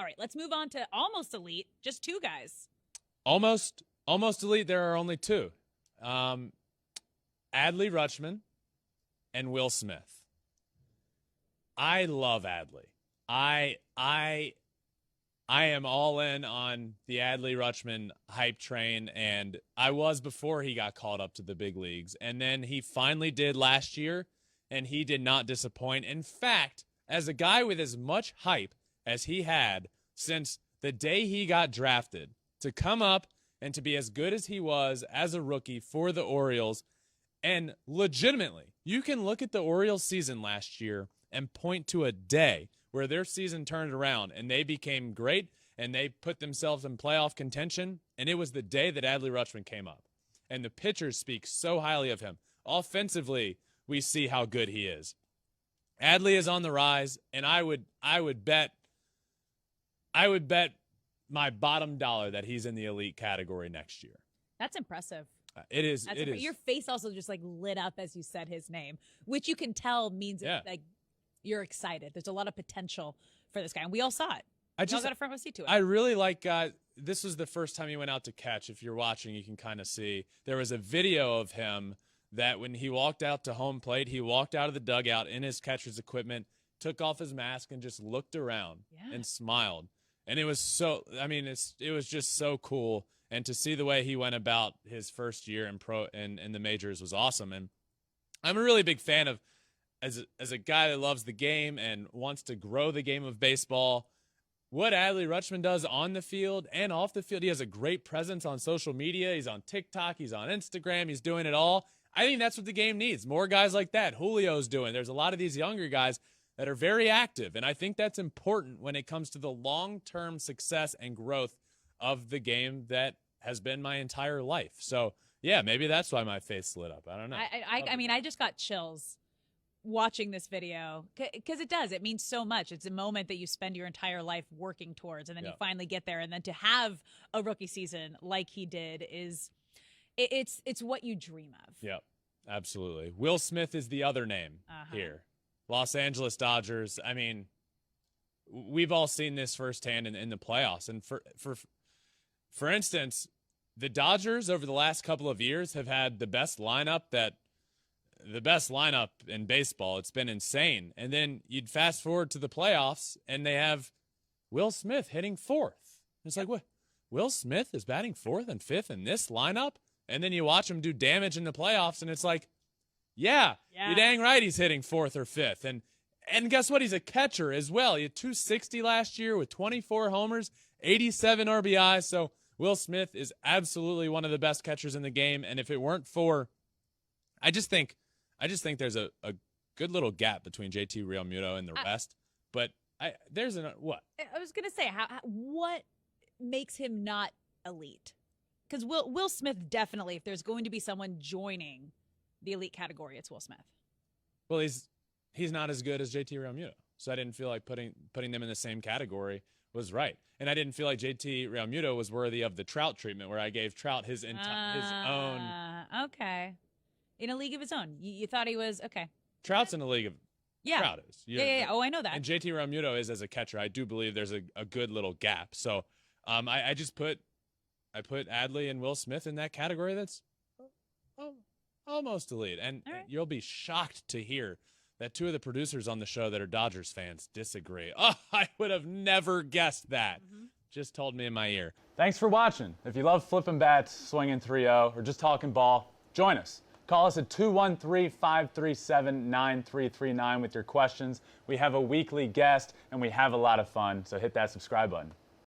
All right, let's move on to almost elite. Just two guys. Almost elite. There are only two. Adley Rutschman and Will Smith. I love Adley. I am all in on the Adley Rutschman hype train, and I was before he got called up to the big leagues. And then he finally did last year, and he did not disappoint. In fact, as a guy with as much hype as he had since the day he got drafted, to come up and to be as good as he was as a rookie for the Orioles, and legitimately, you can look at the Orioles season last year and point to a day where their season turned around and they became great and they put themselves in playoff contention, and it was the day that Adley Rutschman came up. And the pitchers speak so highly of him. Offensively, we see how good he is. Adley is on the rise, and I would bet my bottom dollar that he's in the elite category next year. That's impressive. It is. Your face also just like lit up as you said his name, which you can tell means like you're excited. There's a lot of potential for this guy, and we all saw it. We all got a front row seat to it. I really like. This was the first time he went out to catch. If you're watching, you can kind of see there was a video of him that when he walked out to home plate, he walked out of the dugout in his catcher's equipment, took off his mask, and just looked around and smiled. And it was so. I mean, it was just so cool. And to see the way he went about his first year in the majors was awesome. And I'm a really big fan of, as a guy that loves the game and wants to grow the game of baseball, what Adley Rutschman does on the field and off the field. He has a great presence on social media. He's on TikTok. He's on Instagram. He's doing it all. I think that's what the game needs. More guys like that. Julio's doing. There's a lot of these younger guys that are very active. And I think that's important when it comes to the long-term success and growth of the game that has been my entire life. So, yeah, maybe that's why my face lit up. I don't know. I mean, I just got chills watching this video because it does. It means so much. It's a moment that you spend your entire life working towards, and then you finally get there. And then to have a rookie season like he did it's what you dream of. Yep, absolutely. Will Smith is the other name here. Los Angeles Dodgers. I mean, we've all seen this firsthand in the playoffs. And for instance, the Dodgers over the last couple of years have had the best lineup in baseball. It's been insane. And then you'd fast forward to the playoffs, and they have Will Smith hitting fourth. It's like, what? Will Smith is batting fourth and fifth in this lineup? And then you watch him do damage in the playoffs, and it's like, yeah, you're dang right he's hitting fourth or fifth. And guess what? He's a catcher as well. He had 260 last year with 24 homers, 87 RBIs. So Will Smith is absolutely one of the best catchers in the game. And if it weren't for, I just think there's a good little gap between JT Realmuto and the rest. But what? I was going to say, what makes him not elite? Because Will Smith definitely, if there's going to be someone joining the elite category, it's Will Smith. Well, he's not as good as JT Realmuto. So I didn't feel like putting them in the same category was right. And I didn't feel like JT Realmuto was worthy of the Trout treatment, where I gave Trout his own. Okay. In a league of his own. You thought he was, okay. Trout's in a league of Trout is. Yeah. Oh, I know that. And JT Realmuto is as a catcher. I do believe there's a good little gap. So I put Adley and Will Smith in that category that's almost elite. And you'll be shocked to hear that two of the producers on the show that are Dodgers fans disagree. Oh, I would have never guessed that. Just told me in my ear. Thanks for watching. If you love Flippin Bats, swinging 3-0, or just talking ball, join us. Call us at 213-537-9339 with your questions. We have a weekly guest, and we have a lot of fun, so hit that subscribe button.